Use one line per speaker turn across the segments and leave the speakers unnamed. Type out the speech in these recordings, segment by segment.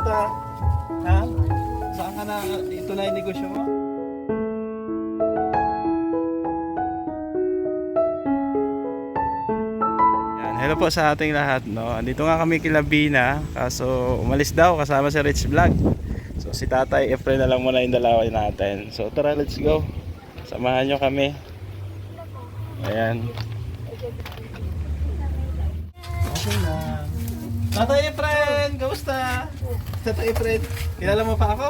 Kamusta? Ha? Saan ka na? Ito na yung negosyo mo? Yan, hello po sa ating lahat, no? Andito nga kami kila Bina, kaso umalis daw kasama si Rich Vlog. So si Tatay Efren na lang muna yung dalawa natin. So tara, let's go. Samahan nyo kami. Ayan. Okay na. Tatay Efren, kamusta? Tatay Efren, kilala mo pa ako?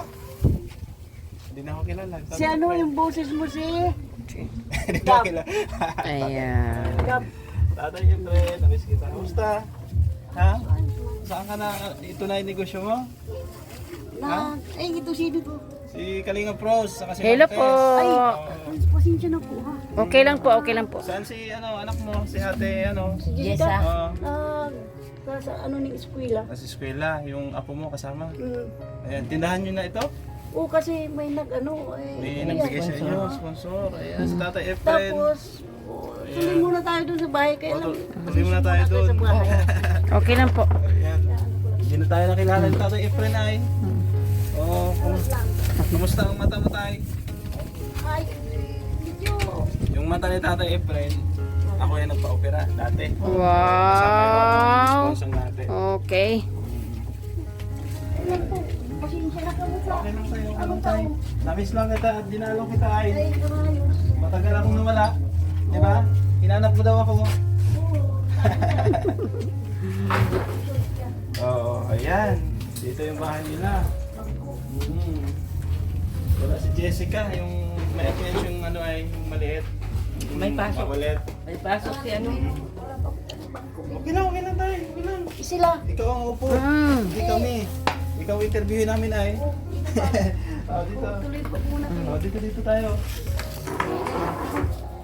Hindi na ako kilala. Tatay
Si ano
Efren.
yung boses mo si?
Hindi na ako kilala.
Ayan.
Gab.
Tatay Efren, namiss kita. Kamusta? Ha? Saan ka na? Ito na yung negosyo mo?
Na, ay ito sino to?
Si Kalinga Pros, saka si
Hello
Martes.
po.
Ay,
Oo.
pasensya na po ha.
Okay lang po, okay lang po.
Saan si anak mo? Si ate
Si
Yes,
Jessica.
Oo.
Sa ano ng eskwela.
Nasa eskwela, yung apo mo kasama.
Mm.
Ayan, tindahan nyo na ito?
Oo kasi may nag-ano
May
ayan.
nagbigay sa inyo, sponsor. Ayan, si Tatay Efren.
Tapos, tuloy muna tayo doon sa bahay. Kaya lang,
Tuloy muna tayo doon.
sa bahay.
Okay lang po.
Ayan. Hindi na tayo nakilala ni Tatay Efren ay. Oo, kumusta ang mata mo tayo?
Ay, medyo.
Yung mata ni Tatay Efren, ako yung nagpa-opera dati.
Wow.
Sponsor natin.
Okay.
Ayan po, pasensya na kami sa.
Okay lang tayo, okay lang tayo. Namiss lang kita at dinalo kita ay.
Ay, karayos.
Matagal akong nawala. Di ba? Hinanap mo daw ako. Oo, ayan. Dito yung bahay nila. Wala si Jessica, yung may appearance yung ano ay yung maliit. Yung
May pasok.
makulit.
May pasok si ano.
Okay lang tayo. Okay lang.
Sila.
Ikaw ang upo.
Mm.
Hindi kami. Ikaw interviewin namin ay. Dito.
Tuloy po muna.
Dito tayo.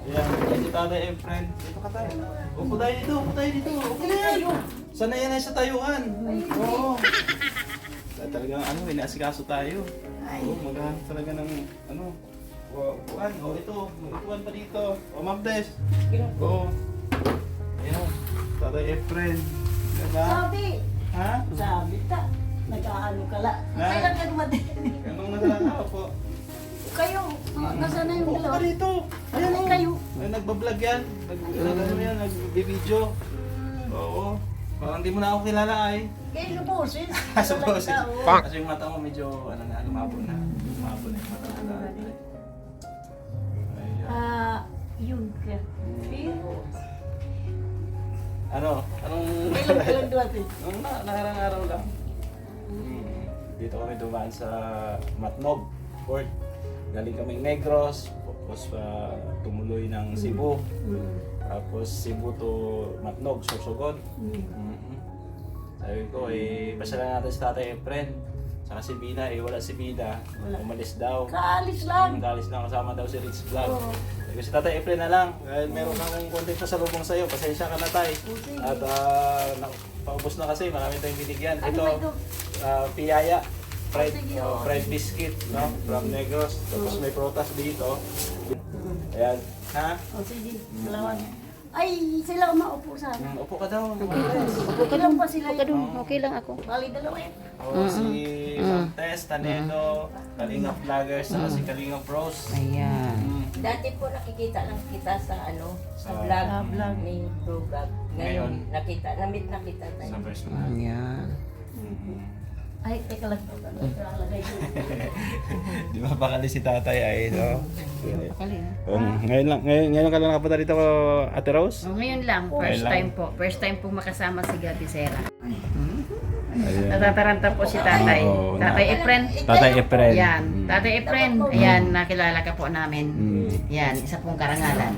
Yan, yan si Tatay Efren. Dito ka tayo. Upo tayo dito. Okay na yan. Sana yan ay sa tayuan. Oo. Talagang ano, inaasikaso tayo. Oo, maghahanap talaga ng ano. Upuan. O ito, may upuan pa dito. O Mabdes. Oo. Ayan. Tatay Efren. Diba?
Sabi.
Ha?
Sabi ta. Nag-aano ka la.
Na?
Kailan ka dumating?
Anong nadala po?
Kayo, nasa na yung
Upo
dalawa?
ka dito.
Ayan ay kayo.
Ay, nagbablog yan. Nag-video. Oo. Parang di mo na ako kilala ay.
Kayo sa boses.
Sa boses.
Pang!
Kasi yung mata mo medyo ano na, lumabo na. Lumabo na yung mata mo. Ayan.
Yun ka. Pero,
Ano? Anong...
kailan dumating?
Nung nakarang araw lang. Dito kami dumaan sa Matnog, Port. Galing kaming Negros, tapos tumuloy ng Cebu. Tapos Cebu to Matnog, Sorsogon. Sabi ko, pasala natin si Tatay Efren. Saka si Bina, wala si Bina. Umalis daw.
Kaalis lang.
Galis lang, kasama daw si Rich Vlog.
Oo.
Sabi ko si Tatay Efren na lang. Dahil meron akong content na salubong sa'yo. Pasensya ka na tay.
sige.
At paubos na kasi, marami tayong binigyan.
Ano
Ito,
ba ito?
piyaya. Fried,
Sige,
fried biscuit, no? From Negros. Tapos may protas dito. Ayan. Ha?
O sige, salamat. Ay, sila maupo sana.
Upo ka daw.
Okay lang pa sila
Okay
yun.
dun. Okay lang ako.
Bali dalawa yan.
Si Martes, Tanedo, Kalinga Vloggers, saka si Kalinga Pros.
Ayan.
Dati po nakikita lang kita sa
Sa
vlog ni Bro Vlog. Ngayon, na-meet na kita
Sa
tayo.
first one.
Ayan.
Ay, teka lang. Lalagay ko.
Di ba pakali si tatay ay, no?
Pakali.
Ngayon ka lang nakapunta dito, Ate Rose?
Ngayon lang, first
lang.
time po. First time po makasama si Gabi Sera. Natataranta po si Tatay.
Oo,
Tatay Efren.
Tatay Efren.
Yan. Tatay Efren. Ayan, nakilala ka po namin. Yan, isa pong karangalan.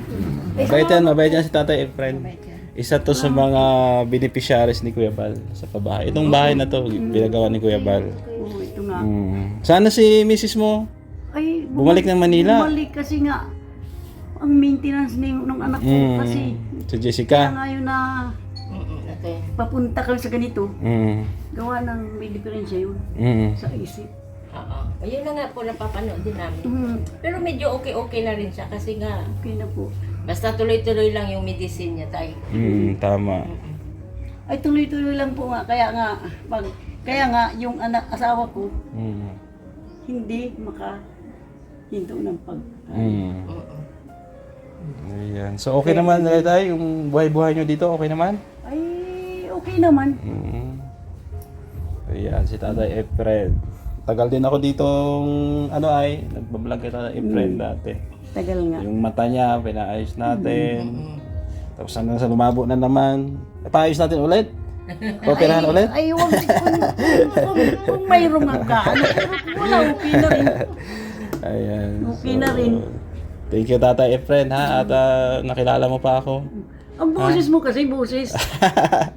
Mabait yan si Tatay Efren.
Mabait yan.
Isa to sa mga beneficiaries ni Kuya Bal sa pabahay. Itong bahay na to, pinagawa ni Kuya Bal.
Oo, ito nga.
Sana si Mrs. mo
Ay,
bumalik ng Manila.
Bumalik kasi nga, ang maintenance ng anak ko kasi.
Si
Kaya
Jessica.
ngayon na
Okay.
papunta ka sa ganito,
Mm.
gawa ng may diferensya yun
Mm.
sa isip.
Oo. Ayun na nga po, napapanood din namin. Pero medyo okay na rin siya kasi nga,
Okay na po.
basta tuloy-tuloy lang yung medicine niya tayo.
Tama.
Ay tuloy-tuloy lang po nga, kaya nga, pag Kaya nga, yung asawa ko,
Mm.
hindi makahinto ng pagkain.
Mm. Ayan. So okay naman tayo, yung buhay-buhay nyo dito, okay naman?
Ay, okay naman.
Mm. Ayan, si Tatay Efren. Tagal din ako dito, nagbablog kay Tatay Efren dati.
Tagal nga.
Yung mata niya, pinaayos natin. Tapos hanggang sa lumabo na naman. Paayos natin ulit? Operahan ulit?
Ay, huwag kung mayroong magkaan. Pero kung wala, okay na rin.
Ayan.
Okay na rin.
Thank you, Tatay Efren, ha? At nakilala mo pa ako.
Ang boses mo kasi, boses.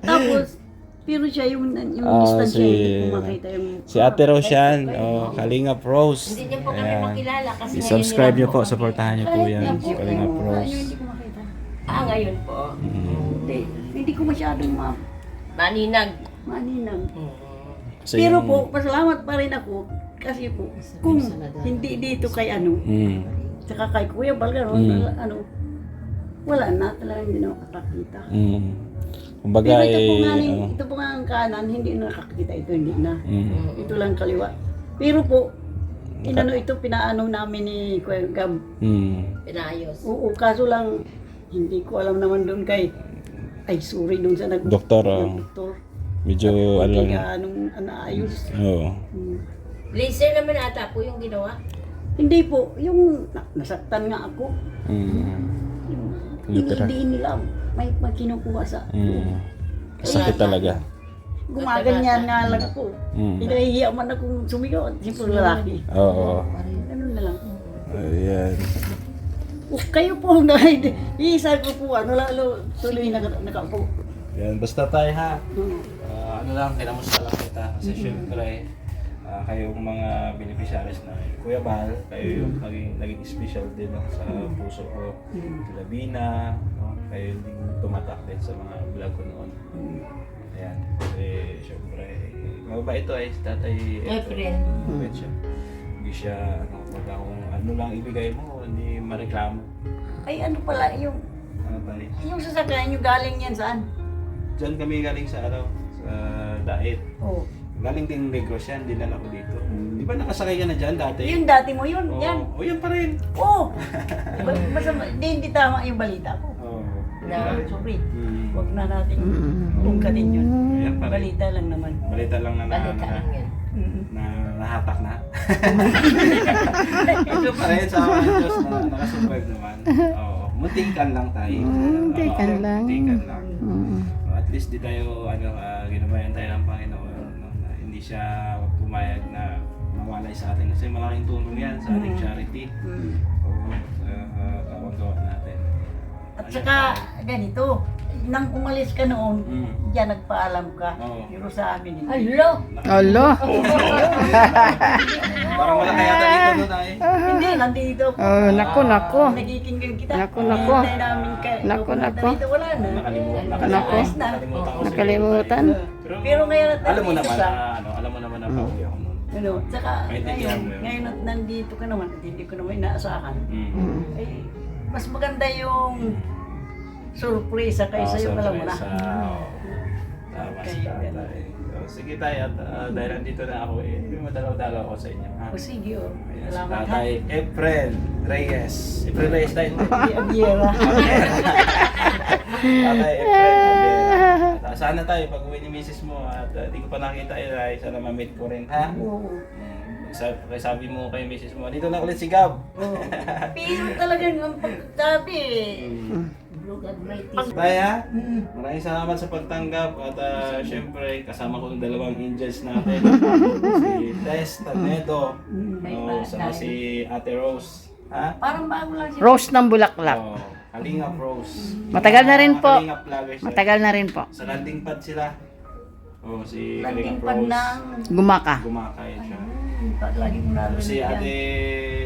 Tapos, pero siya yung distansya, hindi ko makita yung...
Si Ate Rose yan. Kalinga Rose.
Hindi niyo po kami
Ayan.
makilala kasi
I-subscribe niyo
ngayon
po,
lang
supportahan niyo po yan.
Hindi ko-
Kalinga Rose.
Hindi ko makita.
Ngayon po.
Hindi ko masyadong
Maninag.
maninang.
Kasi
Pero
yung-
po, pasalamat pa rin ako. Kasi po, kung hindi dito kay saka kay Kuya Balgar, wala na, talagang hindi na makakita.
Kumbaga,
Ito po nga ang kanan, hindi na nakakita, ito hindi na. Ito lang kaliwa. Pero po, ito, pinaano namin ni Kuya Gab.
Pinayos.
Oo, kaso lang, hindi ko alam naman doon sorry doon sa
Doktor,
doktor.
medyo,
Hindi ka naayos.
Oo.
Laser naman ata po yung ginawa.
Hindi po, yung nasaktan nga ako.
Literal.
Hindi nila, may kinukuha sa...
Sakit talaga.
Gumaganyan nga lang ako. Hinahihiya man akong sumigaw. Siyempre lalaki.
Oo.
Ganun na lang.
Ayan.
Kayo po, isa ko po, lalo tuloy nakaupo.
Yan, basta tayo ha. Kinamusta lang kita. Kasi syempre, kayong mga beneficiaries na Kuya Bal, kayo yung naging special din sa puso ko. Sila Bina, kayo yung tumatak din sa mga vlog ko noon. Ayan, kasi syempre, mababa ito si Tatay
Efren.
Mabait siya. Hindi siya, kumbaga kung ano lang ibigay mo, hindi mareklamo.
Ay ano pala, yung
Tayo.
sasakyan yung galing yan saan?
Diyan kami galing sa sa diet.
Oo.
Galing din Negros yan, dinala ko dito. Di ba nakasakay ka na dyan dati?
Yung dati mo yun,
Oo.
yan.
Yan pa rin.
Oo. Hindi tama yung balita ko.
Oo.
Sorry.
Mm.
Huwag na natin ungkatin yun.
Yan pa rin.
Balita lang naman.
Balita lang na
Balita lang yan.
na nahatak na. Ito pa rin sa mga Diyos na nakasurvive naman. Oo. Muntikan lang tayo.
Muntikan
Oo,
lang.
Muntikan lang. At least di tayo, ginabayan tayo ng Panginoon. Na hindi siya pumayag na mawalay sa atin. Kasi malaking tulong yan sa ating charity. Oo. Gawa natin.
At saka, ganito, nang umalis ka noon, diyan nagpaalam ka.
Oo.
Pero sa amin, hindi.
Hello!
Alo.
Parang wala kaya dito doon ay.
Hindi, nandito ako.
Oh, nako.
Nagkikinggan kita.
Nako.
Hinihintay namin ka.
Nako.
Dito, wala na.
Nakalimutan ko sila.
Nakalimutan.
Pero ngayon at
Alam mo
nandito
naman
ka.
na alam mo naman na pauwi ako noon.
Ano, tsaka
Maintindihan mo yun.
ngayon at nandito ka naman at hindi ko naman inaasahan. Ay, mas maganda yung sorpresa kaysa yung alam mo na.
Tama si tatay. So, sige tayo at dahil nandito na ako madalaw-dalaw ako sa inyo. Ha?
O sige, o.
Ayan, si
Salamat ha.
tatay Efren Reyes. Efren Reyes tayo.
Abiera.
Tatay Efren Reyes. Sana tayo pag uwi ni misis mo at di ko pa nakita ay sana ma-meet ko rin ha.
Oo.
Sabi mo kay misis mo, dito na ulit si Gab.
Oo. Pero talagang ang pagsabi,
Tayo ha? Maraming salamat sa pagtanggap at syempre kasama ko yung dalawang angels natin. Si Tess Tanedo, saka si Ate Rose. Ha?
parang bago lang siya.
Rose ng Bulaklak.
Oh, Kalingap Rose.
Matagal na rin po.
Kalingap vloggers.
Matagal na rin po.
Sa landing pad sila. Oh, si
Landing
Kalingap
pad
Rose.
ng...
Gumaka.
Gumakay siya.
Lagi mo narinig
Si
yan.
Ate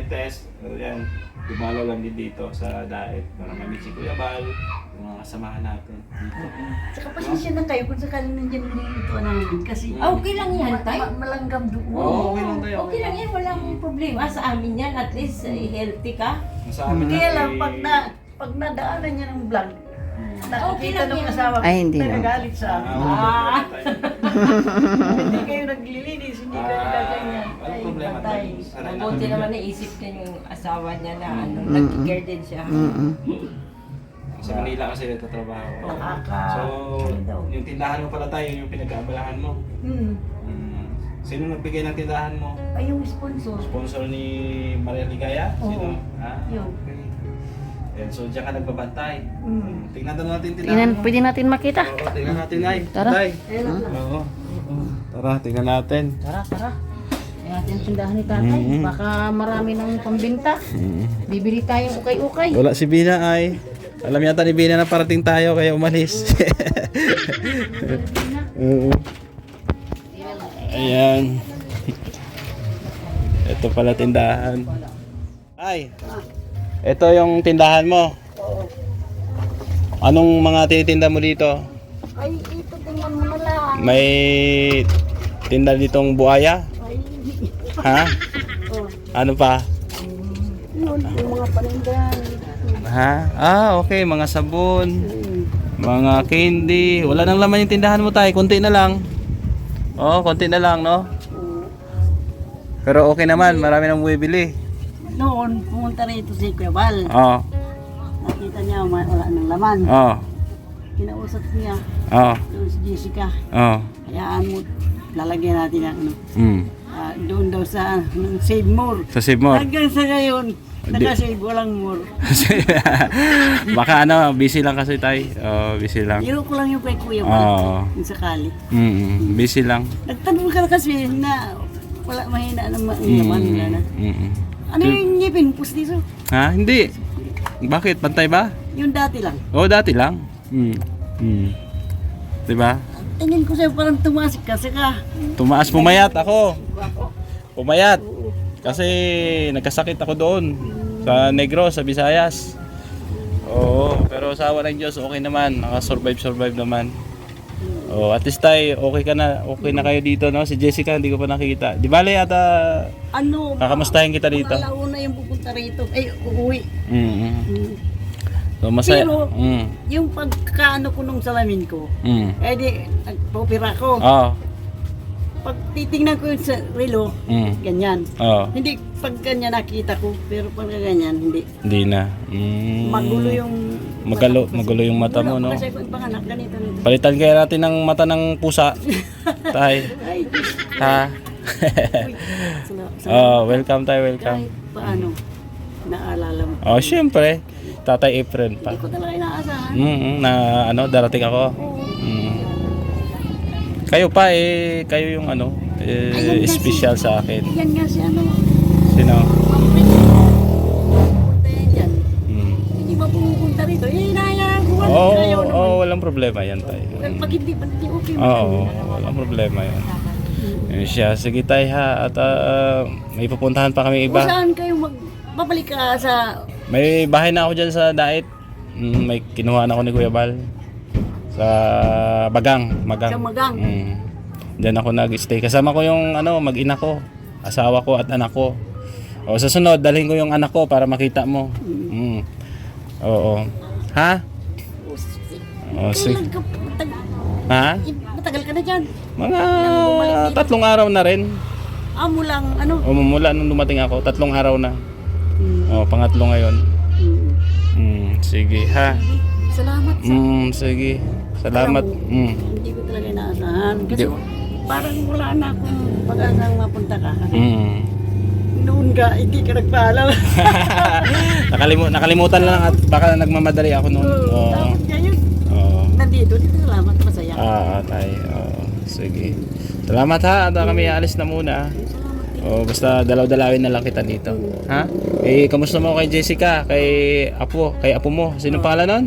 Tess, yan, dumalo lang din dito sa diet para mamit si Kuya Bal, yung mga kasamahan natin dito.
Saka pasensya na kayo kung sakaling nandiyan nililito namin kasi
Okay lang yan, tay.
malanggam doon.
Oo, okay lang tayo.
Okay lang yan, walang problema sa amin yan. At least healthy ka.
Sa amin
Kaya
natin,
lang, pag nadaanan niya ng vlog,
Okay
nakikita
lang
ng
yan.
asawa ko,
Ay, hindi na.
nagagalit sa amin.
okay lang tayo.
Hindi kayo naglilinis, hindi kayo gaganyan.
Walang problema
patay.
tayo. Sanay na
Mabuti
kami.
naman naisip niya yung asawa niya na ano, nag-care din siya.
Sa Manila kasi nagtatrabaho.
Nakaka-
So,
ano daw?
yung tindahan mo pala tayo, yung pinag-aabalahan mo. Sino nagbigay ng tindahan mo?
Ay, yung sponsor.
Sponsor ni Maria Ligaya?
Oo.
Sino? Ah,
Yun.
okay. And so, diyan ka nagbabantay.
Mm.
Tingnan daw natin tindahan
Tingnan,
mo.
pwede natin makita.
Oo, tingnan natin, Nay.
Tara.
Tay.
Ayun lang.
Oo. Tara, tingnan natin.
Tara, tara. Tingnan natin ang tindahan ni tatay. Baka marami ng pambinta. Bibili tayong ukay-ukay.
Wala si Bina ay. Alam yata ni Bina na parating tayo kaya umalis. Oo. Ayan. Ito pala tindahan. Ay. Ito yung tindahan mo.
Oo.
Anong mga tinitinda mo dito?
Ay, ito tingnan mo na lang.
May tinda ditong buhaya?
Ay,
Ha?
oh.
Ano pa?
Yun, yung mga panindahan.
Ha? Ah, okay. Mga sabon. Mga candy. Wala nang laman yung tindahan mo tayo. Konti na lang. Oh, konti na lang, no? Pero okay naman. Marami nang bumibili.
Noon, pumunta rito si Kuya Bal.
Oh.
Nakita niya wala nang laman.
Oh.
Kinausap niya
Oh.
doon si Jessica.
Oh.
Hayaan mo, lalagyan natin ang ano.
Mm.
Doon daw sa Save More.
Sa Save More.
Hanggang sa ngayon, naka-save walang more.
Baka ano, busy lang kasi tayo. Oh, busy lang.
Biro ko lang yung kay Kuya Bal.
Oo.
Yung sakali.
Busy lang.
Nagtanong ka kasi na wala mahina ng laman nila na. Ano yung ngipin? Pustiso?
Ha? Hindi. Bakit? Pantay ba?
Yung dati lang.
Oh, dati lang. Diba?
Tingin ko sa'yo parang tumaas kasi ka.
Tumaas, pumayat ako. Pumayat. Kasi nagkasakit ako doon sa Negros, sa Visayas. Oo, pero sa awa ng Diyos, okay naman. Nakasurvive naman. Oh, at least tayo, okay na kayo dito, no? Si Jessica, hindi ko pa nakikita. Di bale yata,
Ano?
kakamustahin kita dito.
Mga alauna yung pupunta rito. Ay, uuwi.
So, masaya.
Pero, yung pagkaano ko nung salamin ko, eh di, nagpopira ko.
Oo.
Pag titingnan ko yun sa relo, ganyan.
Oo.
Hindi, pag ganyan nakita ko, pero pag ganyan, hindi.
Hindi na.
Magulo yung...
Magulo yung mata mo, no?
Kasi kung panganak, ganito nito.
Palitan kaya natin ng mata ng pusa. Tay.
Ay,
Ha?
sa,
Oh, welcome tayo, welcome.
kahit paano, naalala mo.
Oh, syempre. Tatay Efren pa.
Hindi ko talaga inaasahan.
Na ano, darating ako. Kayo pa kayo yung ano,
Ayun kasi.
special sa akin.
Yan nga si ano,
Sino?
pumunta yan dyan. Hindi ba pumupunta rito? Hinahayaan ko.
Walang problema yan tayo.
Pag hindi pa hindi okay.
Walang problema yan. Yun siya. Sige tayo ha. At may pupuntahan pa kami
Kung
iba.
saan kayo babalik ka sa...
May bahay na ako dyan sa Dait. May kinuha na ako ni Kuya Bal. Sa Magang.
Sa Magang.
Diyan ako nag-stay. Kasama ko yung mag-ina ko. Asawa ko at anak ko. O sa sunod, dalhin ko yung anak ko para makita mo. Oo. Ha? O, sige.
Kailan ka...
Ha?
Matagal ka na dyan.
Mga 3 araw na rin.
Amo lang, ano?
O mula nung dumating ako, 3 araw na. O, pangatlo ngayon. Sige ha.
Salamat sa...
Sige. Salamat.
Hindi ko talaga inaasahan. Kasi parang wala na akong pag-asang mapunta ka. Noon ka, hindi ka nagpaalam.
Nakalimutan lang at baka nagmamadali ako noon. Oo.
Dapat ngayon.
Oo.
Nandito, salamat, masaya.
Tayo. Oo. Sige. Salamat ha. At kami alis na muna. Basta dalaw-dalawin na lang kita dito. Ha? Kamusta mo kay Jessica? Kay Apo mo? Sinong pangalan nun?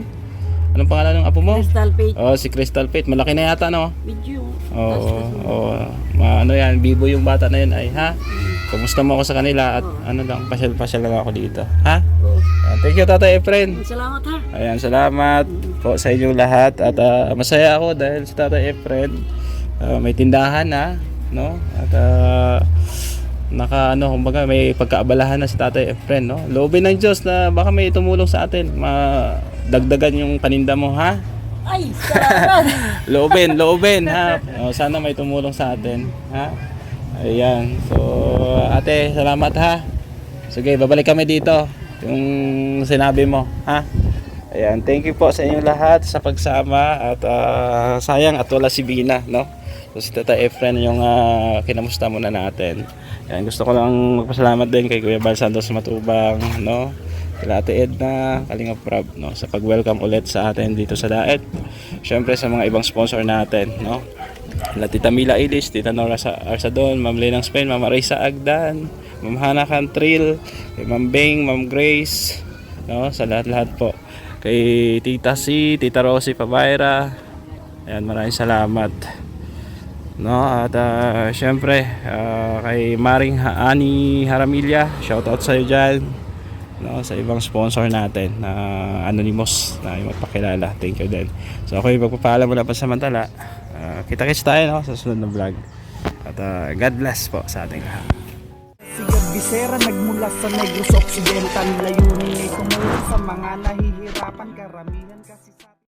Anong pangalan ng apo mo?
Crystal Page
Si Crystal Pate. Malaki na yata, no?
video.
Oo. Ano yan, bibo yung bata na yun ay, ha? Kumusta mo ako sa kanila at ano lang, pasyal lang ako dito. Ha? Thank you, Tatay Efren.
Salamat ha.
Ayan, salamat po sa inyong lahat. At masaya ako dahil si Tatay Efren may tindahan na, no? At kumbaga may pagkaabalahan na si Tatay Efren, no? Loobin ng Diyos na baka may tumulong sa atin, madagdagan yung paninda mo, ha?
Ay, salamat!
Loobin ha. Sana may tumulong sa atin, ha? Ayan. So, ate, salamat ha. Sige, babalik kami dito. Yung sinabi mo, ha? Ayan, thank you po sa inyong lahat sa pagsama at sayang at wala si Bina, no? So, si Tata Efren yung kinamusta muna natin. Ayan, gusto ko lang magpasalamat din kay Kuya Bal Santos Matubang, no? Kila Ate Edna, Kalinga Prab, no, sa pag-welcome ulit sa atin dito sa Daet. Syempre sa mga ibang sponsor natin, no. La Tita Mila Ilis, Tita Nora Arsadon, Ma'am Lenang Spain, Ma'am Marisa Agdan, Ma'am Hana Cantril, kay Ma'am Bing, Ma'am Grace, no, sa lahat-lahat po. Kay Tita C, Tita Rosie Pabayra. Ayan, maraming salamat. No, at syempre kay Maring Ani Haramilya, shoutout sa iyo diyan. No, sa ibang sponsor natin na anonymous na magpakilala, thank you din. So ako yung magpapaalam muna pa samantala. Kita-kits tayo, no, sa sunod na vlog at God bless po sa ating lahat.
Si Gab Visera nagmula sa Negros Occidental, layunin ay tumulong sa mga nahihirapan, karamihan kasi